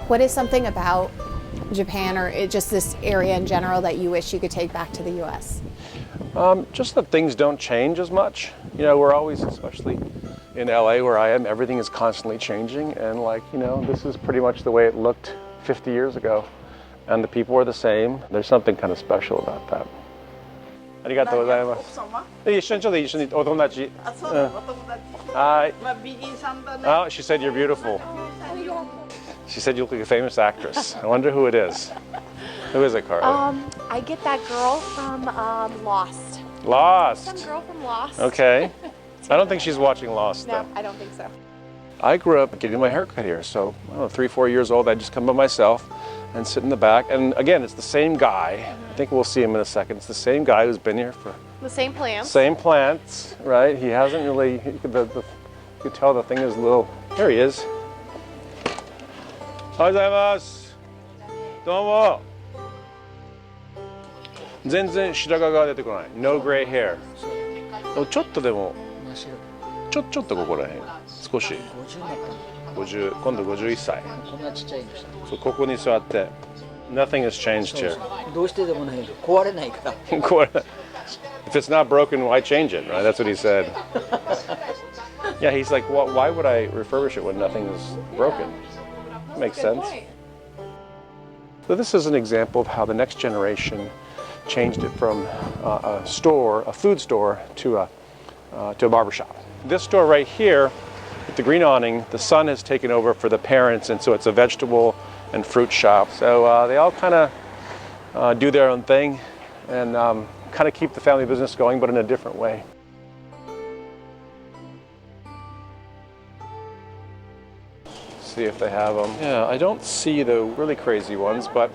What is something about Japan or just this area in general that you wish you could take back to the U.S.? Just that things don't change as much. You know, we're always, especially in LA where I am, everything is constantly changing, and like, you know, this is pretty much the way it looked 50 years ago. And the people are the same. There's something kind of special about that. ありがとうございます。一緒にちょっと一緒にお友達。はい。美人さんだね。Oh, she said you're beautiful. She said you look like a famous actress. I wonder who it is. Who is it, Carly? I get that girl from Lost. Lost. Some girl from Lost. Okay. I don't think she's watching Lost, No, though. I don't think so. I grew up getting my hair cut here, so I don't know, 3, 4 years old, I'd just come by myself and sit in the back. And again, it's the same guy. I think we'll see him in a second. It's the same guy who's been here for... The same plants. Same plants, right? He hasn't really... You could tell the thing is a little... There he is. おはようございます。どうも。全然白髪が出てこない。No gray hair. ちょっとでも、ちょっとここら辺。少し。50、今度51歳。こんなちっちゃいんでした。そう、ここに座って。Nothing has changed here. どうしてでもないと壊れないから。壊れない。If it's not broken, why change it? Right? That's what he said. Yeah, he's like, well, why would I refurbish it when nothing is broken? Makes sense. So this is an example of how the next generation changed it from a food store, to a barber shop. This store right here, with the green awning, the son has taken over for the parents, and so it's a vegetable and fruit shop. So they all kind of do their own thing and kind of keep the family business going, but in a different way. See if they have them. Yeah, I don't see the really crazy ones, but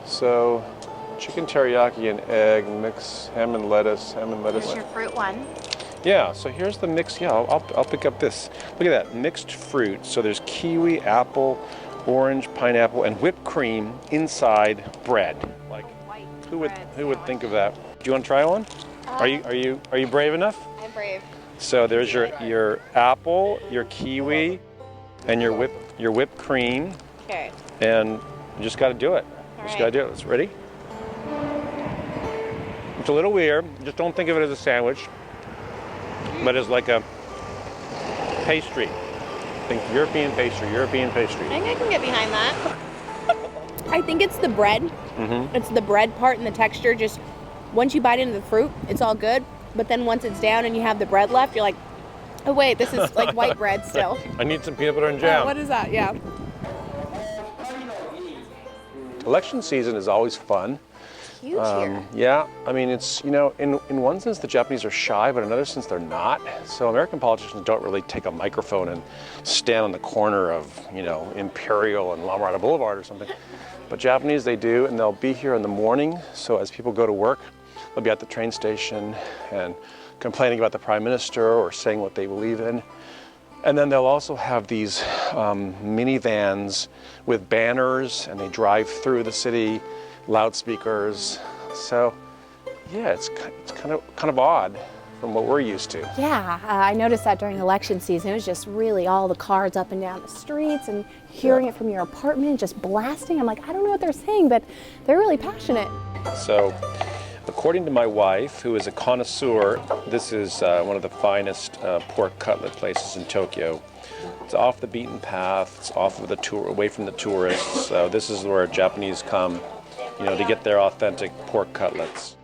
so chicken teriyaki and egg, mix ham and lettuce, Here's your fruit one. Yeah, so here's the mix. Yeah, I'll pick up this. Look at that, mixed fruit. So there's kiwi, apple, orange, pineapple, and whipped cream inside bread. Like, who would think of that? Do you want to try one? Are you brave enough? I'm brave. So there's your apple, your kiwi, and your whipped cream. Okay. And you just got to do it. Just got to do it. It's ready. It's a little weird. Just don't think of it as a sandwich, but as like a pastry. Think European pastry. I think I can get behind that. I think it's the bread. Mm-hmm. It's the bread part and the texture. Just once you bite into the fruit, it's all good. But then once it's down and you have the bread left, you're like, oh wait, this is like white bread still. I need some peanut butter and jam. What is that? Yeah. Election season is always fun. Huge here. Yeah, I mean, it's, you know, in one sense the Japanese are shy, but in another sense they're not. So American politicians don't really take a microphone and stand on the corner of, you know, Imperial and La Mirada Boulevard or something. But Japanese, they do, and they'll be here in the morning. So as people go to work, they'll be at the train station and complaining about the prime minister or saying what they believe in. And then they'll also have these minivans with banners, and they drive through the city, loudspeakers. So yeah, it's kind of odd from what we're used to. Yeah, I noticed that during election season. It was just really all the cars up and down the streets and hearing it from your apartment, just blasting. I'm like, I don't know what they're saying, but they're really passionate. So according to my wife, who is a connoisseur, this is one of the finest pork cutlet places in Tokyo. It's off the beaten path. It's off of the tour, away from the tourists. So this is where Japanese come, you know, to get their authentic pork cutlets.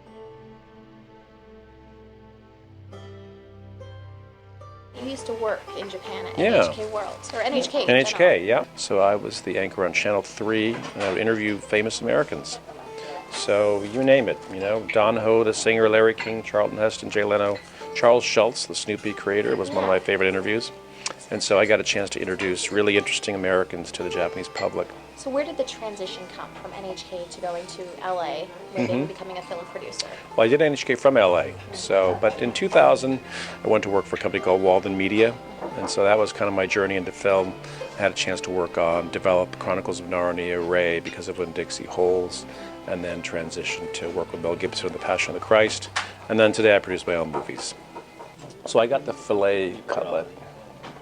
You used to work in Japan at Yeah. NHK World, or NHK. NHK, yeah. So I was the anchor on Channel 3, and I would interview famous Americans. So you name it, you know, Don Ho, the singer, Larry King, Charlton Heston, Jay Leno, Charles Schultz, the Snoopy creator, was one of my favorite interviews. And so I got a chance to introduce really interesting Americans to the Japanese public. So where did the transition come from NHK to going to LA when they were becoming a film producer? Well, I did NHK from LA, but in 2000, I went to work for a company called Walden Media, and so that was kind of my journey into film. I had a chance to work on, develop Chronicles of Narnia, Ray, Because of Winn-Dixie, Holes, and then transitioned to work with Mel Gibson on The Passion of the Christ, and then today I produce my own movies. So I got the filet cutlet.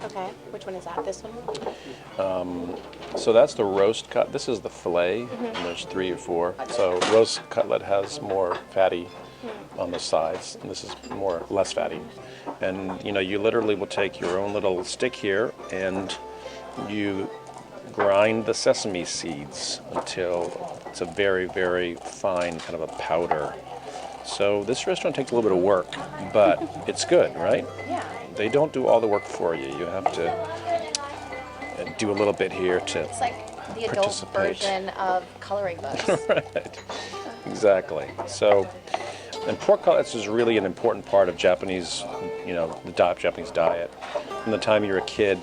Okay. Which one is that? This one? So that's the roast cut. This is the fillet, and there's 3 or 4. So roast cutlet has more fatty on the sides, and this is less fatty. And you literally will take your own little stick here, and you grind the sesame seeds until it's a very, very fine kind of a powder. So this restaurant takes a little bit of work, but it's good, right? Yeah. They don't do all the work for you. You have to do a little bit here to It's like the adult version of coloring books. Right. Exactly. So, and pork cutlets is really an important part of Japanese, the Japanese diet. From the time you're a kid,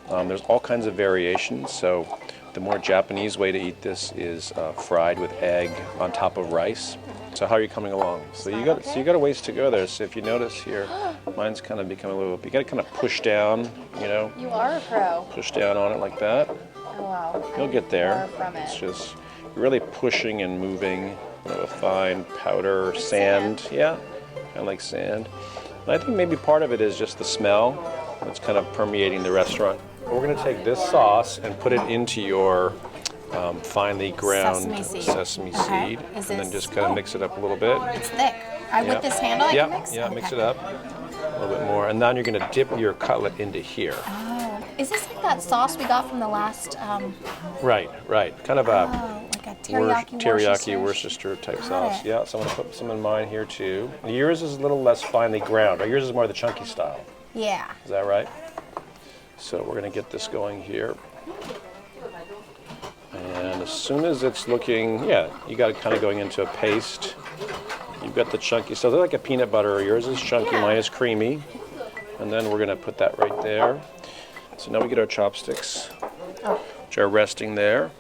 there's all kinds of variations. So, the more Japanese way to eat this is fried with egg on top of rice. So how are you coming along? So you got a ways to go there. So if you notice here, mine's kind of becoming a little. You got to kind of push down, You are a pro. Push down on it like that. Oh wow. You'll get there. Far from it. It's just you're really pushing and moving. A fine powder sand. Yeah, kind of like sand. And I think maybe part of it is just the smell that's kind of permeating the restaurant. We're going to take this sauce and put it into your finely ground sesame seed, and then just kind of mix it up a little bit. It's thick. With this handle, I can mix it? Yeah, mix it up a little bit more. And then you're going to dip your cutlet into here. Oh. Is this like that sauce we got from the last... Right. Kind of a like a teriyaki Worcestershire type sauce. Yeah, so I'm going to put some in mine here too. Yours is a little less finely ground. Or yours is more the chunky style. Yeah. Is that right? So we're going to get this going here. And as soon as it's looking, you got it kind of going into a paste. You've got the chunky, so they're like a peanut butter. Yours is chunky, mine is creamy. And then we're going to put that right there. So now we get our chopsticks, which are resting there.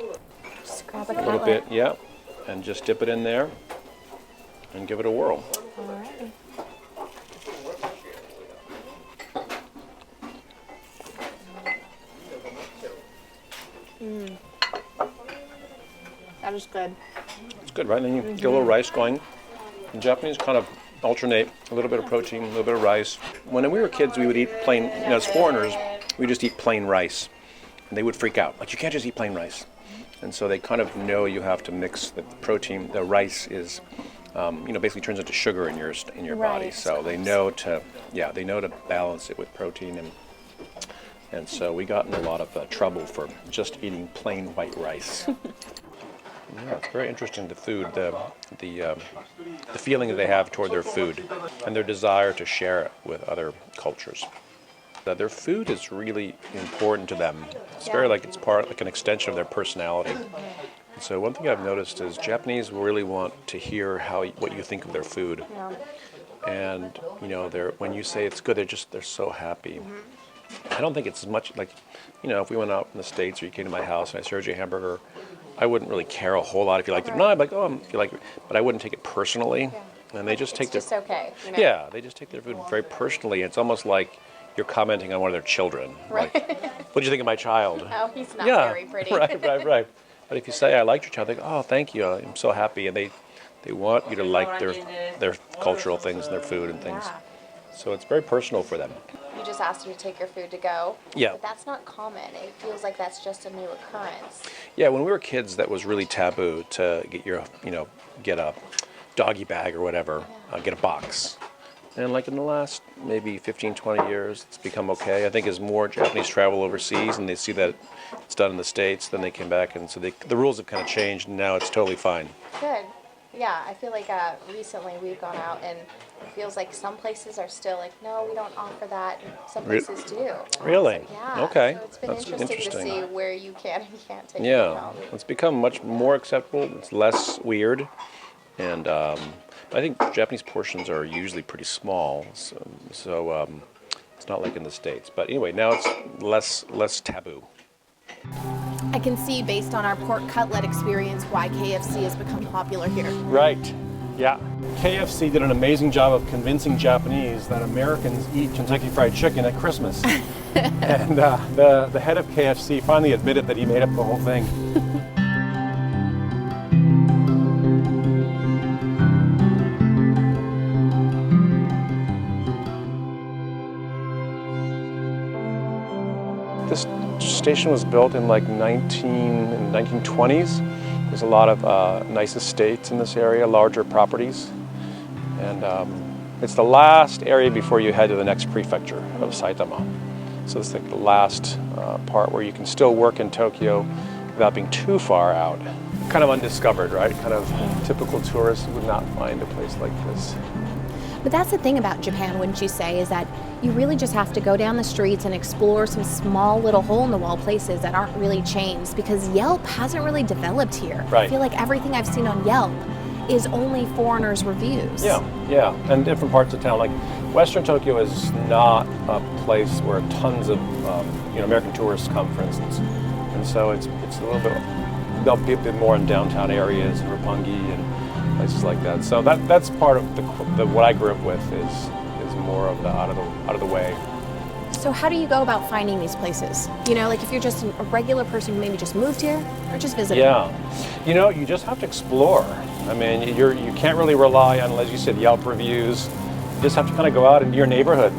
Just grab a little bit, and just dip it in there and give it a whirl. All right. That is good. It's good, right? And then you get a little rice going. The Japanese kind of alternate a little bit of protein, a little bit of rice. When we were kids, we would eat plain, as foreigners, we just eat plain rice. And they would freak out. Like, you can't just eat plain rice. And so they kind of know you have to mix the protein. The rice is, basically turns into sugar in your body. So they know to balance it with protein. And so we got in a lot of trouble for just eating plain white rice. Yeah, it's very interesting, the food, the feeling that they have toward their food and their desire to share it with other cultures. Their food is really important to them. It's very it's part, like an extension of their personality. And so one thing I've noticed is Japanese really want to hear what you think of their food. Yeah. And, when you say it's good, they're so happy. I don't think it's as much like, if we went out in the States or you came to my house and I served you a hamburger, I wouldn't really care a whole lot if you liked it or not. I'd be like, if you like it. But I wouldn't take it personally. Yeah. And they just take it's just okay. Yeah, they just take their food very personally. It's almost like you're commenting on one of their children. Right. Like, what do you think of my child? Oh, he's not very pretty. Right. But if you say, I liked your child, they go, oh, thank you. I'm so happy. And they want you to like their cultural things and their food and things. Yeah. So it's very personal for them. You just asked them to take your food to go. Yeah. But that's not common. It feels like that's just a new occurrence. Yeah, when we were kids, that was really taboo to get a doggy bag or whatever, get a box. And like in the last maybe 15, 20 years, it's become okay. I think as more Japanese travel overseas and they see that it's done in the States, then they came back and so the rules have kind of changed and now it's totally fine. Good. Yeah, I feel like recently we've gone out and it feels like some places are still like, no, we don't offer that. And some places do. Really? So, yeah. Okay. So it's been That's interesting to see where you can and can't take it home. It's become much more acceptable. It's less weird. And I think Japanese portions are usually pretty small. So it's not like in the States. But anyway, now it's less taboo. I can see, based on our pork cutlet experience, why KFC has become popular here. Right. Yeah. KFC did an amazing job of convincing Japanese that Americans eat Kentucky Fried Chicken at Christmas. And the head of KFC finally admitted that he made up the whole thing. This station was built in like 1920s. There's a lot of nice estates in this area, larger properties. And it's the last area before you head to the next prefecture of Saitama. So it's like the last part where you can still work in Tokyo without being too far out. Kind of undiscovered, right? Kind of typical tourists would not find a place like this. But that's the thing about Japan, wouldn't you say, is that you really just have to go down the streets and explore some small little hole-in-the-wall places that aren't really chains, because Yelp hasn't really developed here. Right. I feel like everything I've seen on Yelp is only foreigners' reviews. Yeah, and different parts of town. Like Western Tokyo is not a place where tons of American tourists come, for instance, and so it's a little bit. There'll be a bit more in downtown areas, Roppongi and places like that. So that's part of what I grew up with is more of the out of the way. So how do you go about finding these places? Like if you're just a regular person who maybe just moved here or just visiting? Yeah, you just have to explore. I mean, you can't really rely on, as you said, Yelp reviews. You just have to kind of go out into your neighborhood.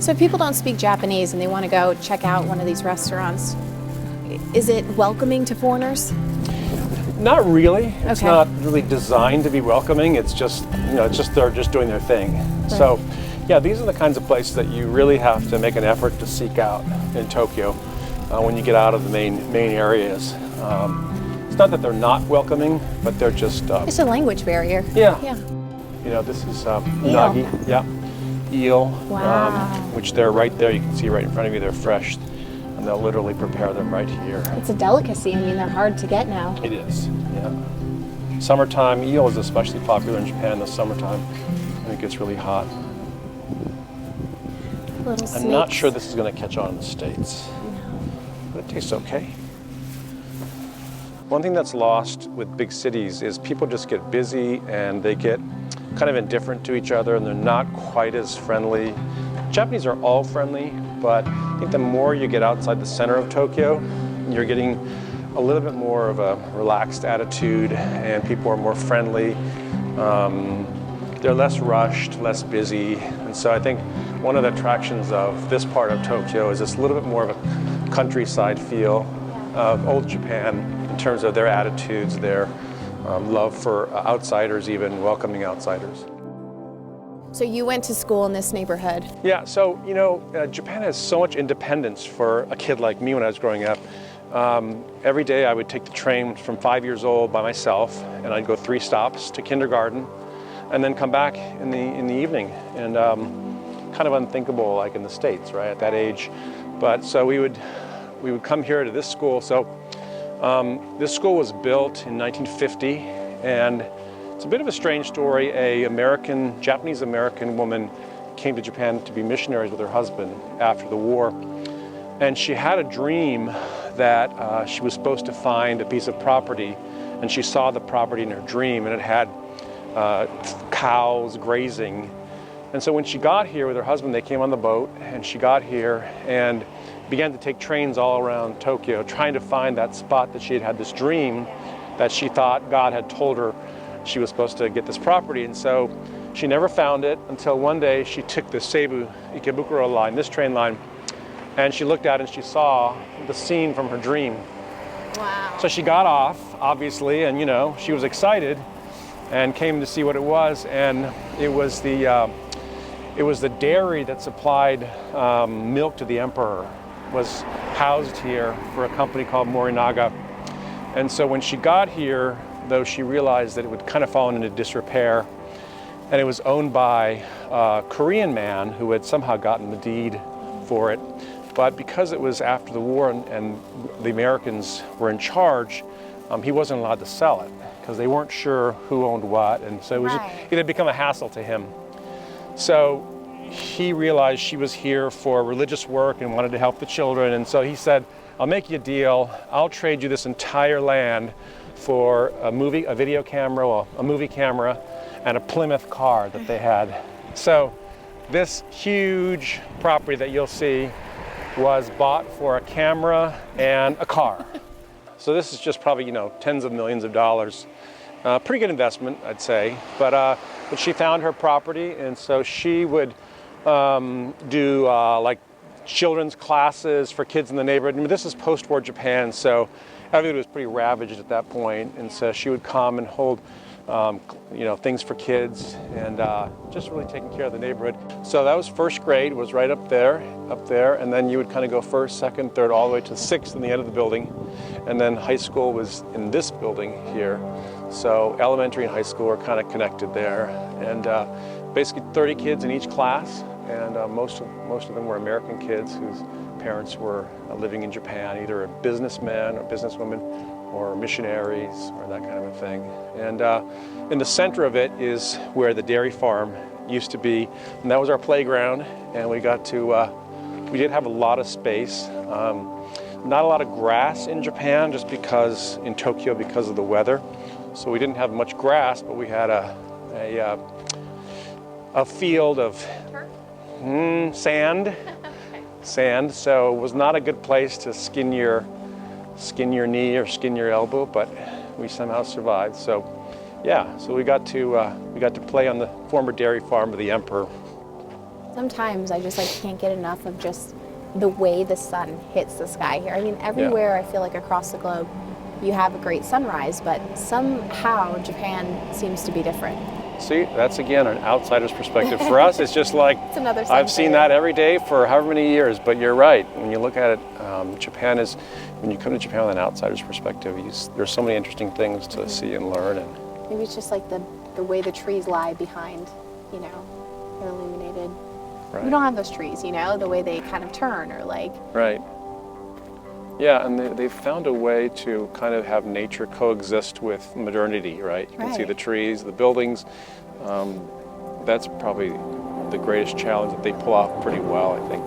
So if people don't speak Japanese and they want to go check out one of these restaurants, is it welcoming to foreigners? Not really. It's Okay. not really designed to be welcoming. It's just, they're just doing their thing. Right. So, yeah, these are the kinds of places that you really have to make an effort to seek out in Tokyo when you get out of the main areas. It's not that they're not welcoming, but they're just... It's a language barrier. Yeah. Yeah. This is unagi. Yeah. Eel. Wow. Which they're right there. You can see right in front of you. They're fresh. And they'll literally prepare them right here. It's a delicacy. I mean, they're hard to get now. It is, yeah. Summertime, eel is especially popular in Japan in the summertime when it gets really hot. Little snakes. I'm not sure this is going to catch on in the States, No. but it tastes okay. One thing that's lost with big cities is people just get busy and they get kind of indifferent to each other and they're not quite as friendly. Japanese are all friendly, but I think the more you get outside the center of Tokyo, you're getting a little bit more of a relaxed attitude and people are more friendly. They're less rushed, less busy. And so I think one of the attractions of this part of Tokyo is this little bit more of a countryside feel of old Japan in terms of their attitudes, their love for outsiders, even welcoming outsiders. So you went to school in this neighborhood. Yeah, so, Japan has so much independence for a kid like me when I was growing up. Every day I would take the train from 5 years old by myself, and I'd go 3 stops to kindergarten, and then come back in the evening. And kind of unthinkable, like in the States, right, at that age. But so we would come here to this school. So this school was built in 1950, and it's a bit of a strange story. A Japanese-American woman came to Japan to be missionaries with her husband after the war. And she had a dream that she was supposed to find a piece of property, and she saw the property in her dream, and it had cows grazing. And so when she got here with her husband, they came on the boat, and she got here and began to take trains all around Tokyo, trying to find that spot that she had this dream that she thought God had told her she was supposed to get this property. And so she never found it until one day she took the Seibu Ikebukuro line, this train line, and she looked at it and she saw the scene from her dream. Wow. So she got off, obviously, and she was excited and came to see what it was. And it was the dairy that supplied milk to the emperor, was housed here for a company called Morinaga. And so when she got here, though, she realized that it would kind of fallen into disrepair, and it was owned by a Korean man who had somehow gotten the deed for it. But because it was after the war and the Americans were in charge, he wasn't allowed to sell it because they weren't sure who owned what, and so it had become a hassle to him. So he realized she was here for religious work and wanted to help the children, and so he said, I'll make you a deal. I'll trade you this entire land for a video camera, a movie camera, and a Plymouth car that they had. So this huge property that you'll see was bought for a camera and a car. So this is just probably, tens of millions of dollars. Pretty good investment, I'd say. But she found her property, and so she would do like children's classes for kids in the neighborhood. I mean, this is post-war Japan, so everything was pretty ravaged at that point, and so she would come and hold things for kids, and just really taking care of the neighborhood. So that was first grade, was right up there, and then you would kind of go first, second, third, all the way to sixth in the end of the building, and then high school was in this building here. So elementary and high school were kind of connected there, and basically 30 kids in each class, and most of them were American kids whose parents were living in Japan, either businessmen or businesswomen or missionaries or that kind of a thing. And in the center of it is where the dairy farm used to be, and that was our playground, and we got to, we did have a lot of space. Not a lot of grass in Japan, just because, in Tokyo, because of the weather. So we didn't have much grass, but we had a field of sand. Sand, so it was not a good place to skin your knee or skin your elbow, but we somehow survived. So yeah, so we got to play on the former dairy farm of the emperor. Sometimes I just can't get enough of just the way the sun hits the sky here. I mean, everywhere I feel like across the globe you have a great sunrise, but somehow Japan seems to be different. See, that's again an outsider's perspective. For us, it's just like, it's another I've seen that every day for however many years, but you're right. When you look at it, Japan is, when you come to Japan with an outsider's perspective, there's so many interesting things to see and learn. And maybe it's just like the way the trees lie behind, they're illuminated. right. We don't have those trees, the way they kind of turn or Right. Yeah, and they've found a way to kind of have nature coexist with modernity, right? You can see the trees, the buildings. That's probably the greatest challenge that they pull off pretty well, I think.